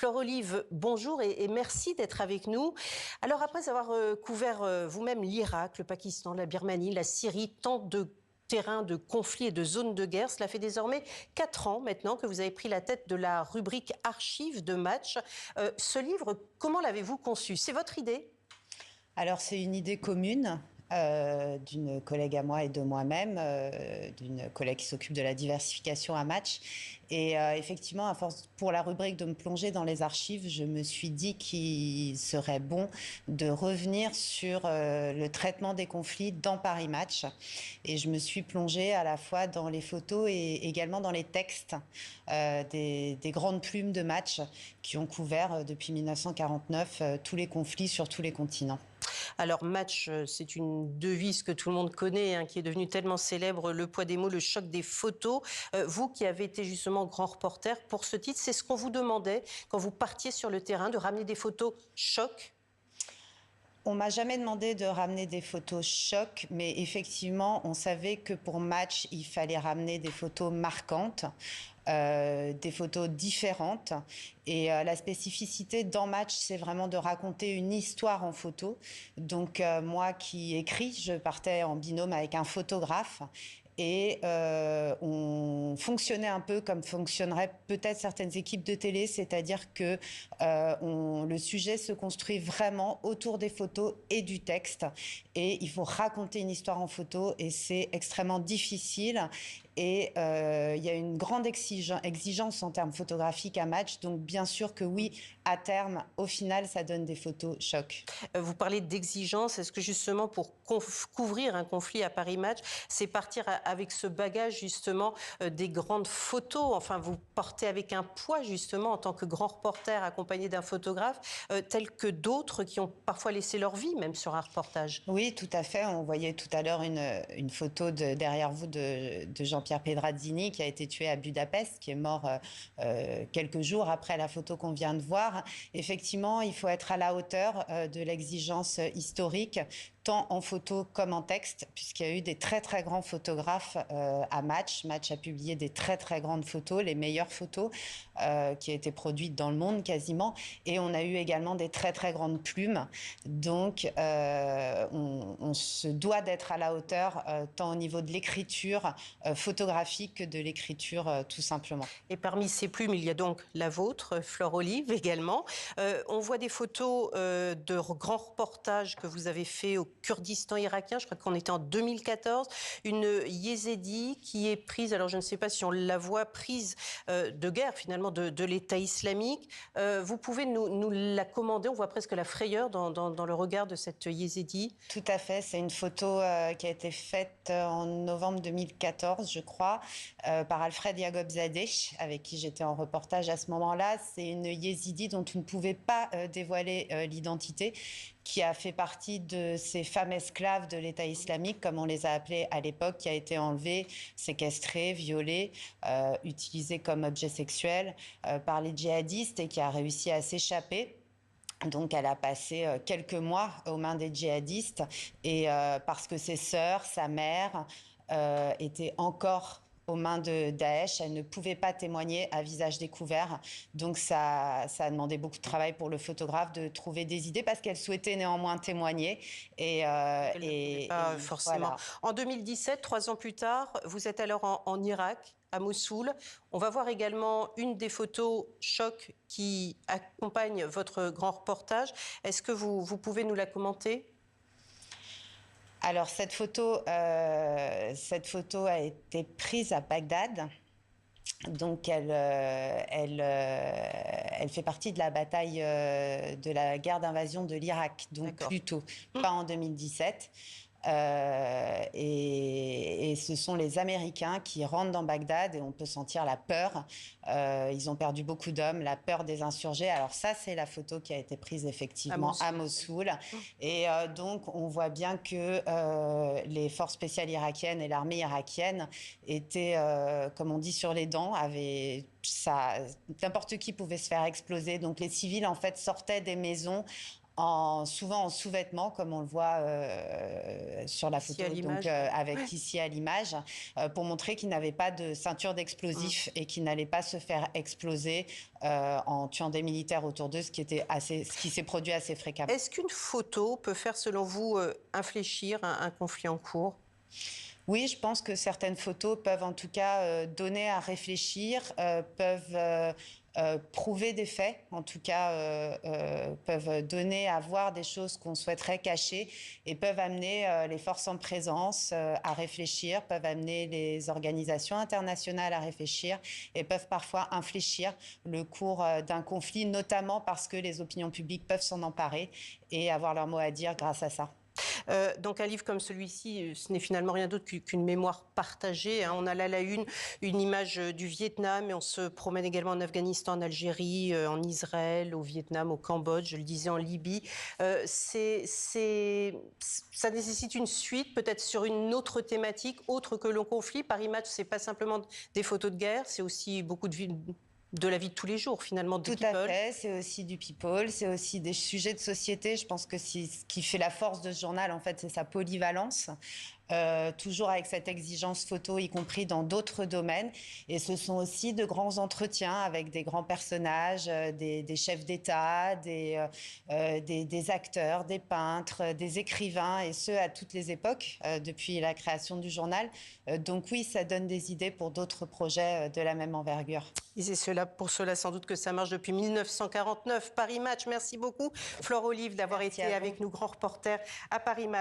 Fleur Olive, bonjour et merci d'être avec nous. Alors après avoir couvert vous-même l'Irak, le Pakistan, la Birmanie, la Syrie, tant de terrains de conflits et de zones de guerre, cela fait désormais 4 ans maintenant que vous avez pris la tête de la rubrique Archives de match. Ce livre, comment l'avez-vous conçu? C'est votre idée? Alors, c'est une idée commune d'une collègue à moi et de moi-même, d'une collègue qui s'occupe de la diversification à Match. Et effectivement, à force, pour la rubrique de me plonger dans les archives, je me suis dit qu'il serait bon de revenir sur le traitement des conflits dans Paris Match. Et je me suis plongée à la fois dans les photos et également dans les textes des grandes plumes de Match qui ont couvert depuis 1949 tous les conflits sur tous les continents. Alors match, c'est une devise que tout le monde connaît, hein, qui est devenue tellement célèbre, le poids des mots, le choc des photos. Vous qui avez été justement grand reporter pour ce titre, c'est ce qu'on vous demandait quand vous partiez sur le terrain, de ramener des photos choc? On m'a jamais demandé de ramener des photos choc, mais effectivement, on savait que pour Match, il fallait ramener des photos marquantes, des photos différentes. Et la spécificité dans Match, c'est vraiment de raconter une histoire en photo. Donc moi qui écris, je partais en binôme avec un photographe. Et on fonctionnait un peu comme fonctionneraient peut-être certaines équipes de télé, c'est-à-dire que le sujet se construit vraiment autour des photos et du texte. Et il faut raconter une histoire en photo et c'est extrêmement difficile. Et il y a une grande exigence en termes photographiques à Match. Donc bien sûr que oui, à terme, au final, ça donne des photos choc. Vous parlez d'exigence. Est-ce que justement pour couvrir un conflit à Paris Match, c'est partir avec ce bagage justement des grandes photos? Enfin, vous portez avec un poids justement en tant que grand reporter accompagné d'un photographe, tel que d'autres qui ont parfois laissé leur vie même sur un reportage. Oui, tout à fait. On voyait tout à l'heure une photo derrière vous de Jean-Pierre Pedrazzini qui a été tué à Budapest, qui est mort quelques jours après la photo qu'on vient de voir. Effectivement, il faut être à la hauteur de l'exigence historique, tant en photo comme en texte, puisqu'il y a eu des très très grands photographes à Match. Match a publié des très très grandes photos, les meilleures photos qui ont été produites dans le monde quasiment. Et on a eu également des très très grandes plumes. Donc on se doit d'être à la hauteur tant au niveau de l'écriture photographique que de l'écriture tout simplement. Et parmi ces plumes, il y a donc la vôtre, Fleur Olive également. On voit des photos de grands reportages que vous avez fait au Kurdistan irakien. Je crois qu'on était en 2014. Une Yézidi qui est prise, alors je ne sais pas si on la voit, prise de guerre finalement de l'État islamique. Vous pouvez nous la commander. On voit presque la frayeur dans le regard de cette Yézidi. Tout à fait, c'est une photo qui a été faite en novembre 2014, je crois, par Alfred Yagobzadeh, avec qui j'étais en reportage à ce moment-là. C'est une Yézidi dont on ne pouvait pas dévoiler l'identité, qui a fait partie de ces femmes esclaves de l'État islamique, comme on les a appelées à l'époque, qui a été enlevée, séquestrée, violée, utilisée comme objet sexuel par les djihadistes et qui a réussi à s'échapper. Donc, elle a passé quelques mois aux mains des djihadistes et parce que ses sœurs, sa mère étaient encore aux mains de Daesh, elle ne pouvait pas témoigner à visage découvert. Donc ça a demandé beaucoup de travail pour le photographe de trouver des idées parce qu'elle souhaitait néanmoins témoigner. Pas forcément. Voilà. En 2017, 3 ans plus tard, vous êtes alors en Irak, à Mossoul. On va voir également une des photos choc qui accompagne votre grand reportage. Est-ce que vous pouvez nous la commenter ? Alors cette photo a été prise à Bagdad. Donc elle fait partie de la bataille de la guerre d'invasion de l'Irak, donc plus tôt, pas en 2017. Et ce sont les Américains qui rentrent dans Bagdad et on peut sentir la peur. Ils ont perdu beaucoup d'hommes, la peur des insurgés. Alors ça, c'est la photo qui a été prise effectivement à Mossoul. Et donc, on voit bien que les forces spéciales irakiennes et l'armée irakienne étaient, comme on dit, sur les dents, avaient... n'importe qui pouvait se faire exploser. Donc les civils, en fait, sortaient des maisons souvent en sous-vêtements, comme on le voit sur la Ici photo, à l'image. avec ici à l'image, pour montrer qu'il n'avait pas de ceinture d'explosifs et qu'il n'allait pas se faire exploser en tuant des militaires autour d'eux, ce qui s'est produit assez fréquemment. Est-ce qu'une photo peut faire, selon vous, infléchir un conflit en cours? Oui, je pense que certaines photos peuvent en tout cas donner à réfléchir, peuvent prouver des faits, en tout cas peuvent donner à voir des choses qu'on souhaiterait cacher et peuvent amener les forces en présence à réfléchir, peuvent amener les organisations internationales à réfléchir et peuvent parfois infléchir le cours d'un conflit, notamment parce que les opinions publiques peuvent s'en emparer et avoir leur mot à dire grâce à ça. Donc un livre comme celui-ci, ce n'est finalement rien d'autre qu'une mémoire partagée, hein. On a là la une image du Vietnam, et on se promène également en Afghanistan, en Algérie, en Israël, au Vietnam, au Cambodge, je le disais, en Libye. Ça nécessite une suite, peut-être sur une autre thématique, autre que le conflit. Paris Match, c'est pas simplement des photos de guerre, c'est aussi beaucoup de la vie de tous les jours, finalement, de Tout people. à fait, c'est aussi du people, c'est aussi des sujets de société. Je pense que ce qui fait la force de ce journal, en fait, c'est sa polyvalence. Toujours avec cette exigence photo, y compris dans d'autres domaines. Et ce sont aussi de grands entretiens avec des grands personnages, des chefs d'État, des acteurs, des peintres, des écrivains, et ce, à toutes les époques, depuis la création du journal. Donc oui, ça donne des idées pour d'autres projets de la même envergure. Et c'est pour cela sans doute que ça marche depuis 1949. Paris Match, merci beaucoup Flore Olive d'avoir été avec nous, grand reporter à Paris Match.